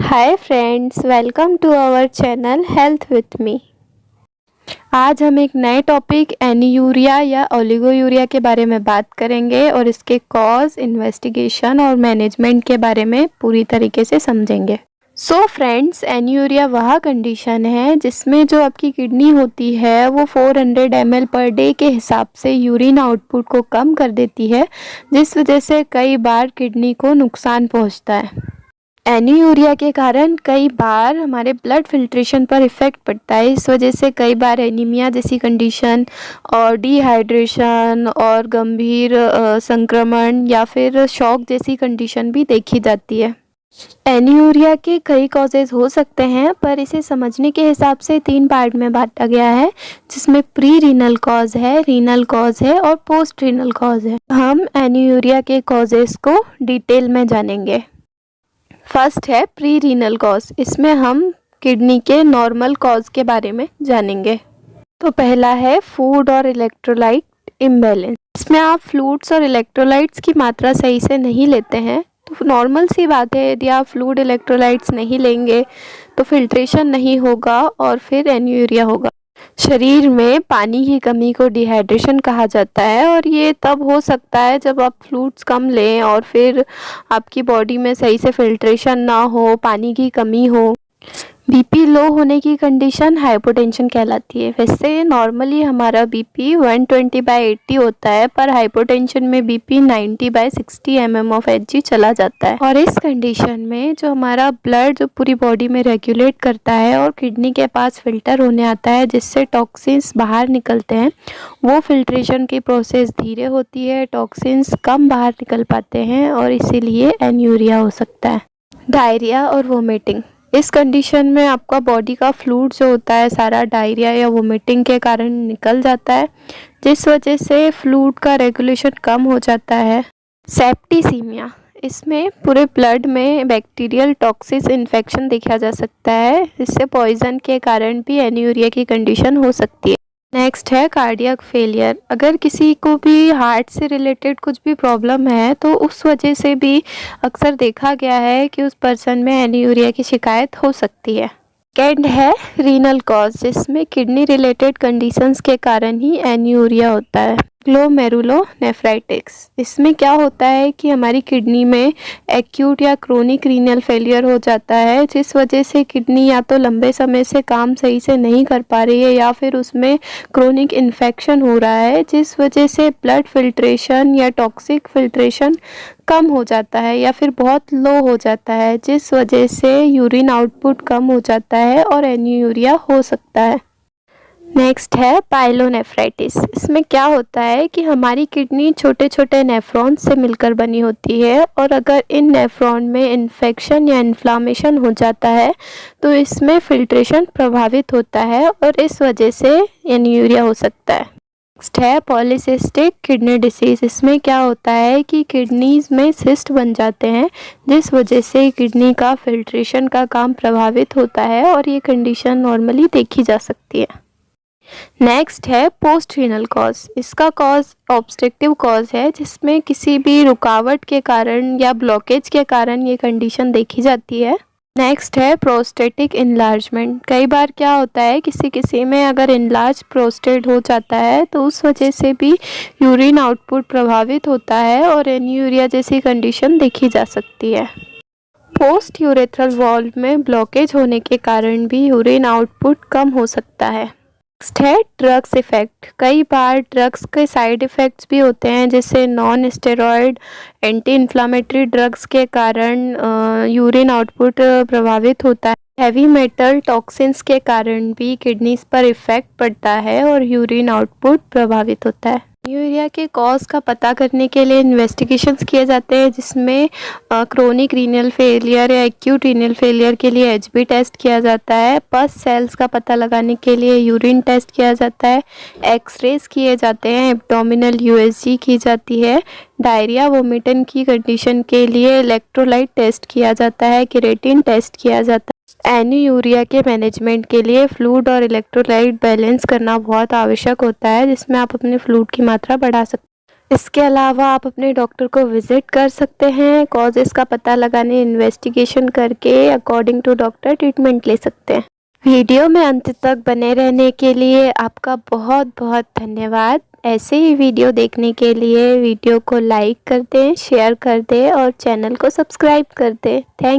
Hi friends, welcome to our channel health with me. आज हम एक नए टॉपिक एनीयूरिया या ओलिगोयूरिया के बारे में बात करेंगे और इसके कॉज, इन्वेस्टिगेशन और मैनेजमेंट के बारे में पूरी तरीके से समझेंगे। सो फ्रेंड्स, एनीयूरिया वह कंडीशन है जिसमें जो आपकी किडनी होती है वो 400 ml पर डे के हिसाब से यूरिन आउटपुट को कम कर देती है, जिस वजह से कई बार किडनी को नुकसान पहुंचता है। एनीयूरिया के कारण कई बार हमारे ब्लड फिल्ट्रेशन पर इफ़ेक्ट पड़ता है। इस वजह से कई बार एनीमिया जैसी कंडीशन और डिहाइड्रेशन और गंभीर संक्रमण या फिर शॉक जैसी कंडीशन भी देखी जाती है। एनीयूरिया के कई कॉजेज़ हो सकते हैं, पर इसे समझने के हिसाब से 3 पार्ट में बांटा गया है, जिसमें प्री रीनल कॉज है, रीनल कॉज है और पोस्ट रीनल कॉज है। हम एनीयूरिया के कॉजेज़ को डिटेल में जानेंगे। फर्स्ट है प्री रीनल कॉज। इसमें हम किडनी के नॉर्मल कॉज के बारे में जानेंगे। तो पहला है फूड और इलेक्ट्रोलाइट इम्बैलेंस। इसमें आप फ्लूइड्स और इलेक्ट्रोलाइट्स की मात्रा सही से नहीं लेते हैं, तो नॉर्मल सी बात है, यदि आप फ्लूइड इलेक्ट्रोलाइट्स नहीं लेंगे तो फिल्ट्रेशन नहीं होगा और फिर एनीयूरिया होगा। शरीर में पानी की कमी को डिहाइड्रेशन कहा जाता है और ये तब हो सकता है जब आप फ्लूइड्स कम लें और फिर आपकी बॉडी में सही से फिल्ट्रेशन ना हो, पानी की कमी हो। बीपी लो होने की कंडीशन हाइपोटेंशन कहलाती है। वैसे नॉर्मली हमारा बीपी 120/80 होता है, पर हाइपोटेंशन में बीपी 90/60 mmHg चला जाता है। और इस कंडीशन में जो हमारा ब्लड जो पूरी बॉडी में रेगुलेट करता है और किडनी के पास फिल्टर होने आता है जिससे टॉक्सिन्स बाहर निकलते हैं, वो फिल्ट्रेशन की प्रोसेस धीरे होती है, टॉक्सिन्स कम बाहर निकल पाते हैं और इसीलिए एनीयूरिया हो सकता है। डायरिया और वोमिटिंग। इस कंडीशन में आपका बॉडी का फ्लूइड जो होता है सारा डायरिया या वोमिटिंग के कारण निकल जाता है, जिस वजह से फ्लूइड का रेगुलेशन कम हो जाता है। सेप्टिसीमिया। इसमें पूरे ब्लड में बैक्टीरियल टॉक्सिस इन्फेक्शन देखा जा सकता है, इससे पॉइजन के कारण भी एनीयूरिया की कंडीशन हो सकती है। नेक्स्ट है कार्डियक फेलियर। अगर किसी को भी हार्ट से रिलेटेड कुछ भी प्रॉब्लम है तो उस वजह से भी अक्सर देखा गया है कि उस पर्सन में एनीयूरिया की शिकायत हो सकती है। सेकेंड है रीनल कॉज, जिसमें किडनी रिलेटेड कंडीशंस के कारण ही एनीयूरिया होता है। ग्लोमेरुलोनेफ्राइटिस। इसमें क्या होता है कि हमारी किडनी में एक्यूट या क्रोनिक रीनल फेलियर हो जाता है, जिस वजह से किडनी या तो लंबे समय से काम सही से नहीं कर पा रही है या फिर उसमें क्रोनिक इन्फेक्शन हो रहा है, जिस वजह से ब्लड फिल्ट्रेशन या टॉक्सिक फिल्ट्रेशन कम हो जाता है या फिर बहुत लो हो जाता है, जिस वजह से यूरिन आउटपुट कम हो जाता है और एनीयूरिया हो सकता है। नेक्स्ट है पाइलोनेफ्राइटिस। इसमें क्या होता है कि हमारी किडनी छोटे छोटे नेफ्रॉन से मिलकर बनी होती है और अगर इन नेफ्रॉन में इन्फेक्शन या इन्फ्लामेशन हो जाता है तो इसमें फिल्ट्रेशन प्रभावित होता है और इस वजह से एनीयूरिया हो सकता है। नेक्स्ट है पॉलीसिस्टिक किडनी डिसीज़। इसमें क्या होता है कि किडनीज में सिस्ट बन जाते हैं, जिस वजह से किडनी का फिल्ट्रेशन का काम प्रभावित होता है और ये कंडीशन नॉर्मली देखी जा सकती है। नेक्स्ट है पोस्ट रीनल कॉज। इसका कॉज ऑब्स्ट्रक्टिव कॉज है, जिसमें किसी भी रुकावट के कारण या ब्लॉकेज के कारण ये कंडीशन देखी जाती है। नेक्स्ट है प्रोस्टेटिक इनलार्जमेंट। कई बार क्या होता है किसी में अगर इनलार्ज प्रोस्टेट हो जाता है तो उस वजह से भी यूरिन आउटपुट प्रभावित होता है और एनीयूरिया जैसी कंडीशन देखी जा सकती है। पोस्ट यूरेथ्रल वॉल्व में ब्लॉकेज होने के कारण भी यूरिन आउटपुट कम हो सकता है। नेक्स्ट है ड्रग्स इफ़ेक्ट। कई बार ड्रग्स के साइड इफ़ेक्ट्स भी होते हैं, जैसे non steroid anti inflammatory drugs के कारण यूरिन आउटपुट प्रभावित होता है। हैवी मेटल टॉक्सिन्स के कारण भी किडनीज पर इफ़ेक्ट पड़ता है और यूरिन आउटपुट प्रभावित होता है। एनीयूरिया के कॉज का पता करने के लिए इन्वेस्टिगेशंस किए जाते हैं, जिसमें क्रोनिक रीनल फेलियर या एक्यूट रीनल फेलियर के लिए एचबी टेस्ट किया जाता है, पस सेल्स का पता लगाने के लिए यूरिन टेस्ट किया जाता है, एक्सरेज किए जाते हैं, एब्डोमिनल यूएसजी की जाती है, डायरिया वोमिटिंग की कंडीशन के लिए इलेक्ट्रोलाइट टेस्ट किया जाता है, केरेटिन टेस्ट किया जाता है। एनीयूरिया के मैनेजमेंट के लिए फ्लूइड और इलेक्ट्रोलाइट बैलेंस करना बहुत आवश्यक होता है, जिसमें आप अपने फ्लूइड की मात्रा बढ़ा सकते हैं। इसके अलावा आप अपने डॉक्टर को विज़िट कर सकते हैं। कॉजेज़ का पता लगाने इन्वेस्टिगेशन करके अकॉर्डिंग टू डॉक्टर ट्रीटमेंट ले सकते हैं। वीडियो में अंत तक बने रहने के लिए आपका बहुत बहुत धन्यवाद। ऐसे ही वीडियो देखने के लिए वीडियो को लाइक कर दें, शेयर कर दें और चैनल को सब्सक्राइब कर दें। थैंक